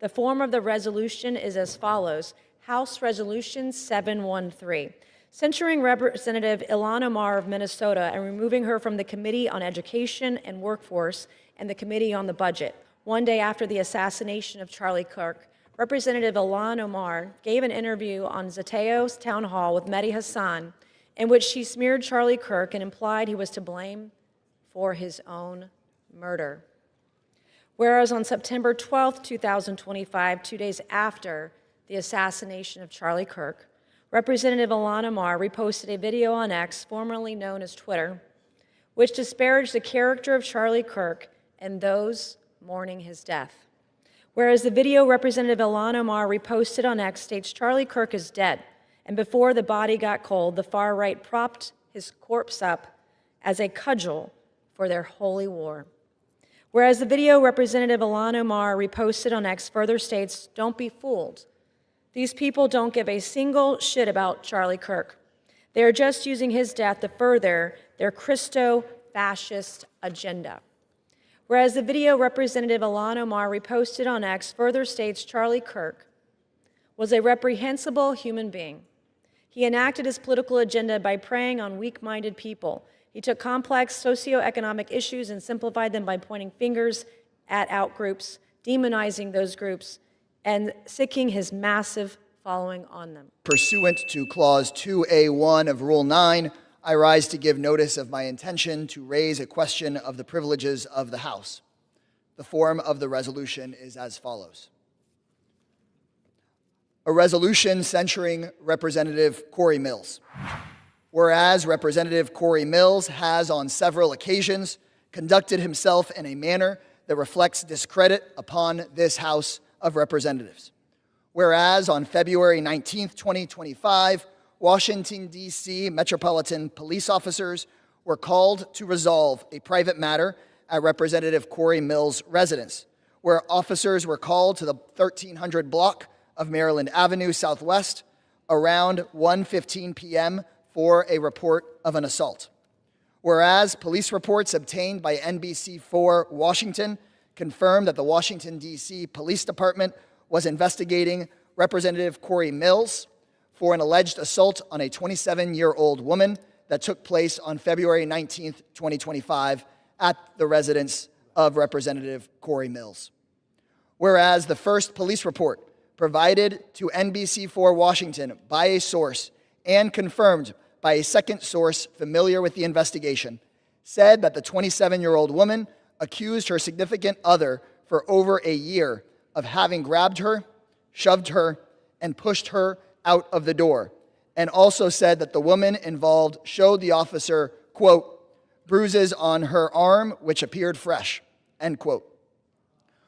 The form of the resolution is as follows. House Resolution 713, censuring Representative Ilhan Omar of Minnesota and removing her from the Committee on Education and Workforce and the Committee on the Budget. One day after the assassination of Charlie Kirk, Representative Ilhan Omar gave an interview on Zateo's town hall with Mehdi Hassan in which she smeared Charlie Kirk and implied he was to blame for his own murder. Whereas on September 12, 2025, 2 days after the assassination of Charlie Kirk, Representative Ilhan Omar reposted a video on X, formerly known as Twitter, which disparaged the character of Charlie Kirk and those mourning his death. Whereas the video Representative Ilhan Omar reposted on X states Charlie Kirk is dead, and before the body got cold, the far right propped his corpse up as a cudgel for their holy war. Whereas the video Representative Ilhan Omar reposted on X further states, don't be fooled. These people don't give a single shit about Charlie Kirk. They are just using his death to further their Christo-fascist agenda. Whereas the video Representative Ilhan Omar reposted on X further states Charlie Kirk was a reprehensible human being. He enacted his political agenda by preying on weak-minded people. He took complex socioeconomic issues and simplified them by pointing fingers at outgroups, demonizing those groups, and sicking his massive following on them. Pursuant to Clause 2A1 of Rule 9, I rise to give notice of my intention to raise a question of the privileges of the House. The form of the resolution is as follows. A resolution censuring Representative Corey Mills. Whereas Representative Corey Mills has on several occasions conducted himself in a manner that reflects discredit upon this House of Representatives. Whereas on February 19, 2025, Washington, D.C. Metropolitan Police officers were called to resolve a private matter at Representative Corey Mills' residence, where officers were called to the 1300 block of Maryland Avenue Southwest around 1:15 p.m. for a report of an assault. Whereas police reports obtained by NBC4 Washington confirmed that the Washington, D.C. Police Department was investigating Representative Corey Mills for an alleged assault on a 27-year-old woman that took place on February 19, 2025 at the residence of Representative Corey Mills. Whereas the first police report provided to NBC4 Washington by a source and confirmed by a second source familiar with the investigation said that the 27-year-old woman accused her significant other for over a year of having grabbed her, shoved her, and pushed her out of the door, and also said that the woman involved showed the officer, quote, bruises on her arm which appeared fresh, end quote.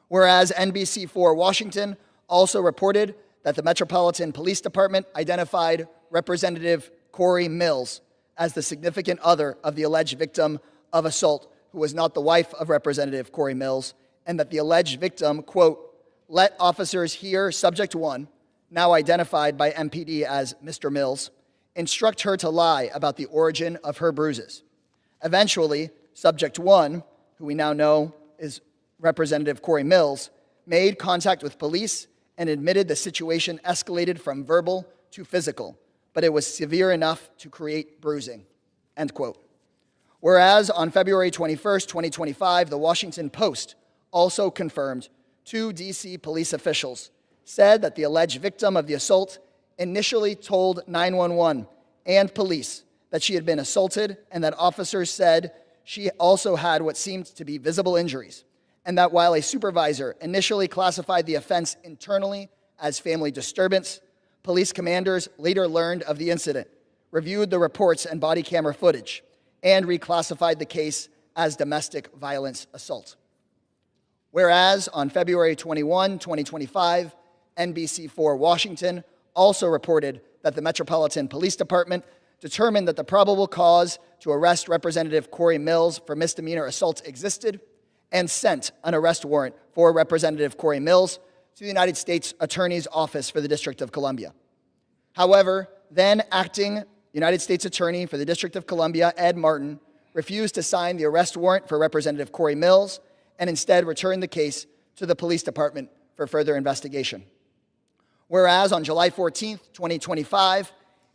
Whereas NBC4 Washington also reported that the Metropolitan Police Department identified Representative Corey Mills as the significant other of the alleged victim of assault, who was not the wife of Representative Corey Mills, and that the alleged victim, quote, let officers hear Subject 1, now identified by MPD as Mr. Mills, instruct her to lie about the origin of her bruises. Eventually, Subject 1, who we now know is Representative Corey Mills, made contact with police and admitted the situation escalated from verbal to physical, but it was severe enough to create bruising, end quote. Whereas on February 21st, 2025, the Washington Post also confirmed 2 D.C. police officials said that the alleged victim of the assault initially told 911 and police that she had been assaulted, and that officers said she also had what seemed to be visible injuries, and that while a supervisor initially classified the offense internally as family disturbance, police commanders later learned of the incident, reviewed the reports and body camera footage, and reclassified the case as domestic violence assault. Whereas on February 21, 2025, NBC4 Washington also reported that the Metropolitan Police Department determined that the probable cause to arrest Representative Corey Mills for misdemeanor assault existed and sent an arrest warrant for Representative Corey Mills to the United States Attorney's Office for the District of Columbia. However, then acting United States Attorney for the District of Columbia, Ed Martin, refused to sign the arrest warrant for Representative Corey Mills and instead returned the case to the police department for further investigation. Whereas on July 14, 2025,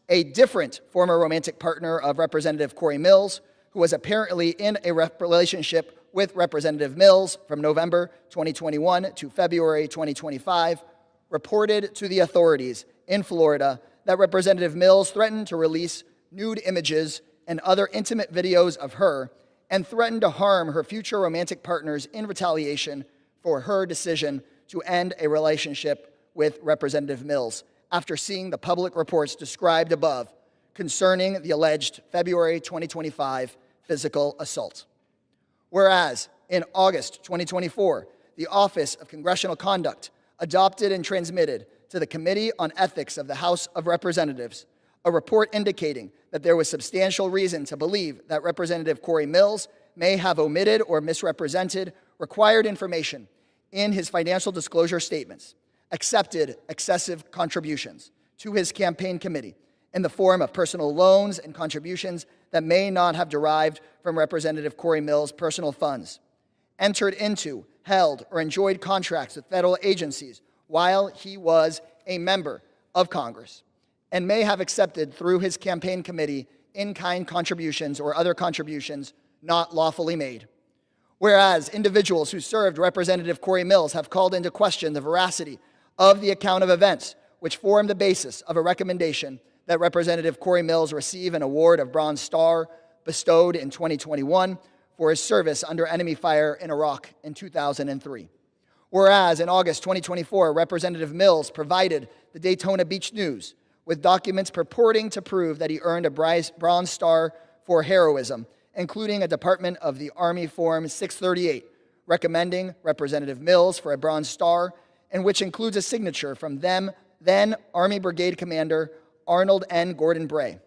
a different former romantic partner of Representative Corey Mills, who was apparently in a relationship with Representative Mills from November 2021 to February 2025, reported to the authorities in Florida that Representative Mills threatened to release nude images and other intimate videos of her and threatened to harm her future romantic partners in retaliation for her decision to end a relationship with Representative Mills after seeing the public reports described above concerning the alleged February 2025 physical assault. Whereas in August 2024, the Office of Congressional Conduct adopted and transmitted to the Committee on Ethics of the House of Representatives a report indicating that there was substantial reason to believe that Representative Corey Mills may have omitted or misrepresented required information in his financial disclosure statements, accepted excessive contributions to his campaign committee in the form of personal loans and contributions that may not have derived from Representative Corey Mills' personal funds, entered into, held, or enjoyed contracts with federal agencies while he was a member of Congress, and may have accepted through his campaign committee in-kind contributions or other contributions not lawfully made. Whereas individuals who served Representative Corey Mills have called into question the veracity of the account of events which formed the basis of a recommendation that Representative Corey Mills receive an award of Bronze Star bestowed in 2021 for his service under enemy fire in Iraq in 2003. Whereas in August 2024, Representative Mills provided the Daytona Beach News with documents purporting to prove that he earned a Bronze Star for heroism, including a Department of the Army Form 638, recommending Representative Mills for a Bronze Star, and which includes a signature from then Army Brigade Commander Arnold N. Gordon Bray.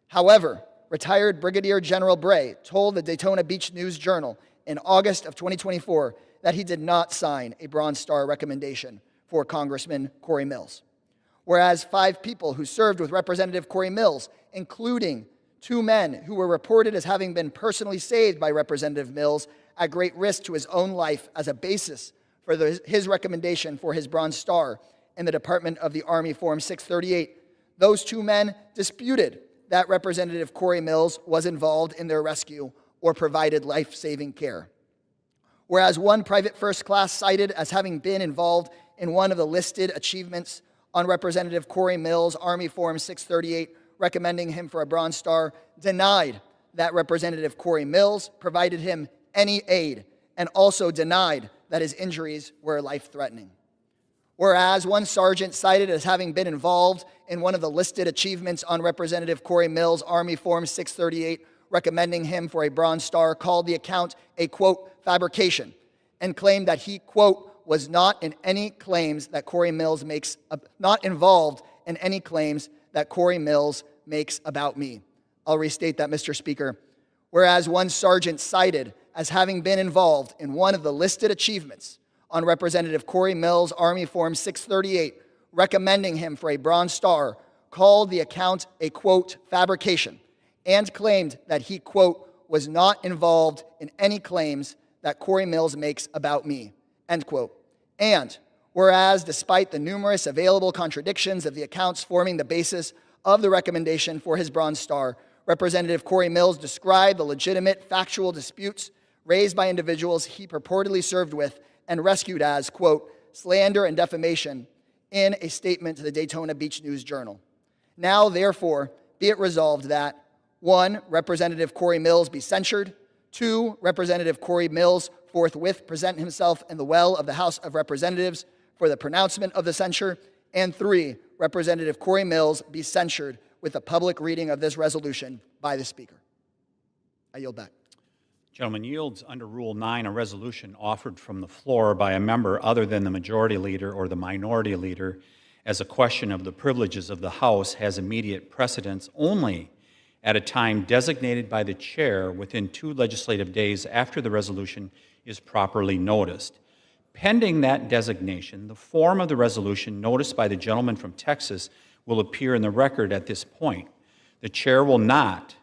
However, retired Brigadier General Bray told the Daytona Beach News Journal in August of 2024 that he did not sign a Bronze Star recommendation for Congressman Corey Mills. Whereas 5 people who served with Representative Corey Mills, including 2 men who were reported as having been personally saved by Representative Mills at great risk to his own life as a basis for his recommendation for his Bronze Star in the Department of the Army Form 638, those 2 men disputed that Representative Corey Mills was involved in their rescue or provided life-saving care. Whereas 1 private first class cited as having been involved in one of the listed achievements on Representative Corey Mills' Army Form 638, recommending him for a Bronze Star, denied that Representative Corey Mills provided him any aid and also denied that his injuries were life-threatening. Whereas 1 sergeant cited as having been involved in one of the listed achievements on Representative Corey Mills' Army Form 638, recommending him for a Bronze Star, called the account a, quote, fabrication, and claimed that he, quote, was not in any claims that Corey Mills makes, not involved in any claims that Corey Mills makes about me. I'll restate that, Mr. Speaker. Whereas 1 sergeant cited as having been involved in one of the listed achievements on Representative Corey Mills' Army Form 638, recommending him for a Bronze Star, called the account a, quote, fabrication, and claimed that he, quote, was not involved in any claims that Corey Mills makes about me, end quote. And whereas despite the numerous available contradictions of the accounts forming the basis of the recommendation for his Bronze Star, Representative Corey Mills described the legitimate factual disputes raised by individuals he purportedly served with and rescued as, quote, slander and defamation in a statement to the Daytona Beach News Journal. Now, therefore, be it resolved that 1, Representative Corey Mills be censured, 2, Representative Corey Mills forthwith present himself in the well of the House of Representatives for the pronouncement of the censure, and 3, Representative Corey Mills be censured with a public reading of this resolution by the Speaker. I yield back. Gentleman yields under Rule 9 a resolution offered from the floor by a member other than the majority leader or the minority leader as a question of the privileges of the House has immediate precedence only at a time designated by the chair within 2 legislative days after the resolution is properly noticed. Pending that designation, the form of the resolution noticed by the gentleman from Texas will appear in the record at this point. The chair will not,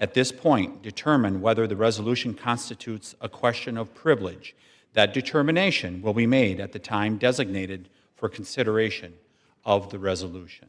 at this point, determine whether the resolution constitutes a question of privilege. That determination will be made at the time designated for consideration of the resolution.